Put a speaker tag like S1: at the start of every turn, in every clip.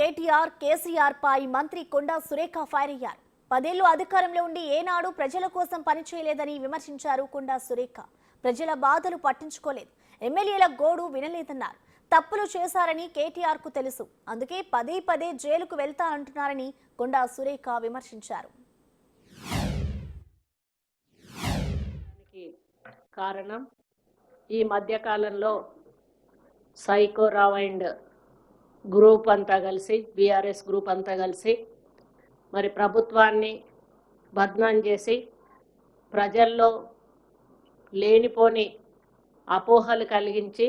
S1: కేటీఆర్ కేసీఆర్ పై మంత్రి కొండా సురేఖ ఫైర్ అయ్యారు. 10 ఏళ్లు అధికారంలో ఉండి ఏనాడు ప్రజల కోసం పనిచేయలేదని విమర్శించారు కొండా సురేఖ. ప్రజల బాధలు పట్టించుకోలేదు, ఎమ్మెల్యేల గోడు వినలేదన్నారు. తప్పులు చేశారని కేటీఆర్ కు తెలుసు, అందుకే పదే పదే జైలుకు వెళ్తానంటున్నారని కొండా సురేఖ విమర్శించారు.
S2: కారణం ఈ మధ్య కాలంలో సైకోరావ్ అండ్ గ్రూప్ అంతా కలిసి, బీఆర్ఎస్ గ్రూప్ అంతా కలిసి మరి ప్రభుత్వాన్ని బద్నాం చేసి ప్రజల్లో లేనిపోని అపోహలు కలిగించి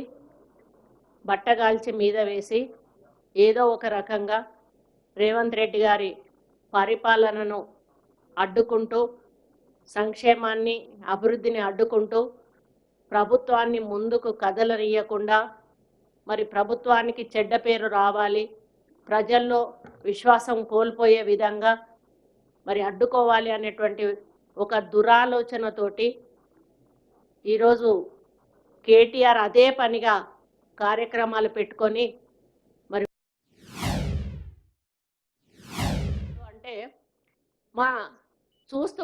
S2: బట్టగాల్చి మీద వేసి ఏదో ఒక రకంగా రేవంత్ రెడ్డి గారి పరిపాలనను అడ్డుకుంటూ, సంక్షేమాన్ని అభివృద్ధిని అడ్డుకుంటూ ప్రభుత్వాన్ని ముందుకు కదలనీయకుండా మరి ప్రభుత్వానికి చెడ్డ పేరు రావాలి, ప్రజల్లో విశ్వాసం కోల్పోయే విధంగా మరి అడ్డుకోవాలి అనేటువంటి ఒక దురాలోచనతోటి ఈరోజు కేటీఆర్ అదే పనిగా కార్యక్రమాలు పెట్టుకొని మరి అంటే చూస్తూ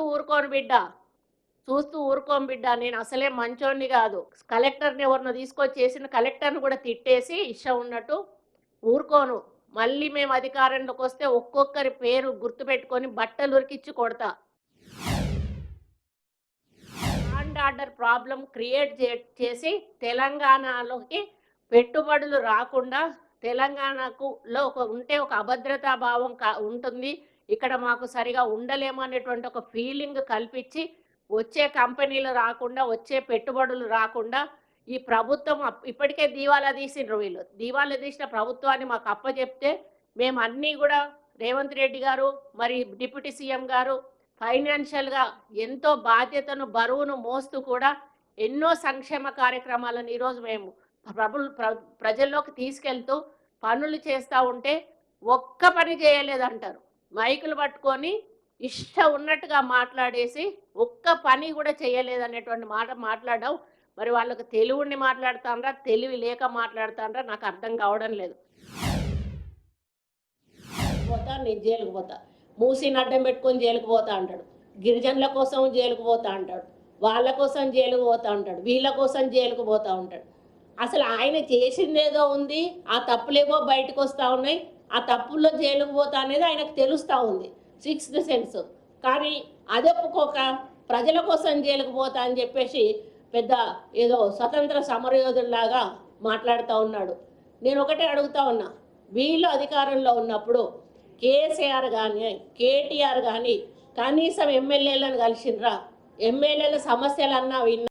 S2: ఊరుకోను బిడ్డ, నేను అసలే మంచోడిని కాదు, కలెక్టర్ని ఎవరినో తీసుకొచ్చి చేసిన కలెక్టర్ని కూడా తిట్టేసి ఇష్టం ఉన్నట్టు ఊరుకోను, మళ్ళీ మేము అధికారంలోకి వస్తే ఒక్కొక్కరి పేరు గుర్తుపెట్టుకొని బట్టలు ఉరికిచ్చి కొడతా. ల్యాండ్ ఆర్డర్ ప్రాబ్లం క్రియేట్ చేసి తెలంగాణలోకి పెట్టుబడులు రాకుండా, తెలంగాణకు ఉంటే ఒక అభద్రతా భావం ఉంటుంది, ఇక్కడ మాకు సరిగా ఉండలేము అనేటువంటి ఒక ఫీలింగ్ కల్పించి వచ్చే కంపెనీలు రాకుండా, వచ్చే పెట్టుబడులు రాకుండా ఈ ప్రభుత్వం ఇప్పటికే దీవాలా తీసిండ్రు. వీళ్ళు దీవాలా తీసిన ప్రభుత్వాన్ని మాకు అప్పచెప్తే మేము అన్నీ కూడా రేవంత్ రెడ్డి గారు మరి డిప్యూటీ సీఎం గారు ఫైనాన్షియల్గా ఎంతో బాధ్యతను బరువును మోస్తూ కూడా ఎన్నో సంక్షేమ కార్యక్రమాలను ఈరోజు మేము ప్రజల్లోకి తీసుకెళ్తూ పనులు చేస్తూ ఉంటే ఒక్క పని చేయలేదంటారు. మైకులు పట్టుకొని ఇష్టం ఉన్నట్టుగా మాట్లాడేసి ఒక్క పని కూడా చేయలేదనేటువంటి మాట మాట్లాడడం. మరి వాళ్ళకు తెలివిని మాట్లాడుతాండ్రా, తెలివి లేక మాట్లాడుతాండ్రా నాకు అర్థం కావడం లేదు. నేను జైలుకు పోతా, మూసిని అడ్డం పెట్టుకొని జైలుకు పోతా అంటాడు, గిరిజనుల కోసం జైలుకు పోతా అంటాడు, వాళ్ళ కోసం జైలుకు పోతా ఉంటాడు, వీళ్ళ కోసం జైలుకు పోతా ఉంటాడు. అసలు ఆయన చేసిందేదో ఉంది, ఆ తప్పులేవో బయటకు వస్తూ ఉన్నాయి, ఆ తప్పుల్లో జైలుకు పోతా అనేది ఆయనకు తెలుస్తూ ఉంది, సిక్స్త్ సెన్స్. కానీ అది ఒప్పుకోక ప్రజల కోసం జైలుకు పోతా అని చెప్పేసి పెద్ద ఏదో స్వతంత్ర సమరయోధుల్లాగా మాట్లాడుతూ ఉన్నాడు. నేను ఒకటే అడుగుతా ఉన్నా, వీళ్ళు అధికారంలో ఉన్నప్పుడు కేసీఆర్ కానీ కేటీఆర్ కానీ కనీసం ఎమ్మెల్యేలను కలిసిండ్రా? ఎమ్మెల్యేల సమస్యలన్నా విన్నా?